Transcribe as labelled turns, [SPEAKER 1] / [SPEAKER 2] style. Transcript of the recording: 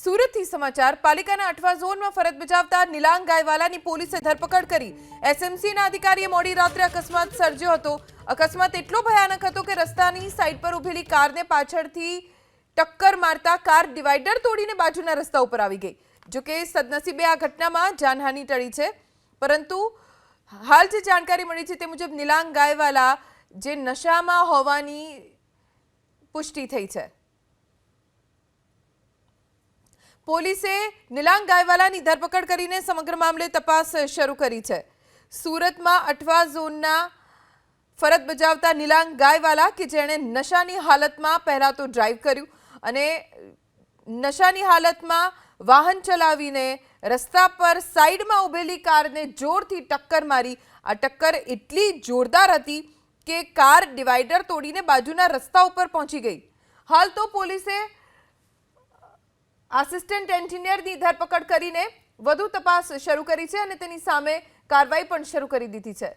[SPEAKER 1] સુરતથી સમાચાર પાલિકાના 8વા ઝોનમાં ફરજ બજાવતા નિલાંગ ગાયવાલાની પોલીસે ધરપકડ કરી। એસએમસીના અધિકારીએ મોડી રાત્રે અકસ્માત સર્જ્યો હતો। અકસ્માત એટલો ભયાનક હતો કે રસ્તાની સાઈડ પર ઊભેલી કારને પાછળથી ટક્કર મારતા કાર ડિવાઈડર તોડીને બાજુના રસ્તા ઉપર આવી ગઈ। જો કે સદનસીબે આ ઘટનામાં જાનહાનિ ટળી છે, પરંતુ હાલ જે જાણકારી મળી છે તે મુજબ નિલાંગ ગાયવાલા જે નશામાં હોવાની પુષ્ટિ થઈ છે। પોલીસે નિલાંગ ગાયવાલાની ધરપકડ કરીને સમગ્ર મામલે તપાસ શરૂ કરી છે। સુરતમાં 8વા ઝોનના ફરજ બજાવતા નિલાંગ ગાયવાલા કે જેણે નશાની હાલતમાં પહેલા તો ડ્રાઈવ કર્યું અને નશાની હાલતમાં વાહન ચલાવીને રસ્તા પર સાઈડમાં ઊભેલી કારને જોરથી ટક્કર મારી। આ ટક્કર એટલી જોરદાર હતી કે કાર ડિવાઈડર તોડીને બાજુના રસ્તા ઉપર પહોંચી ગઈ। હાલ તો પોલીસે આસિસ્ટન્ટ એન્જિનિયરની ધરપકડ કરીને વધુ તપાસ શરૂ કરી છે અને તેની સામે કાર્યવાહી પણ શરૂ કરી દીધી છે।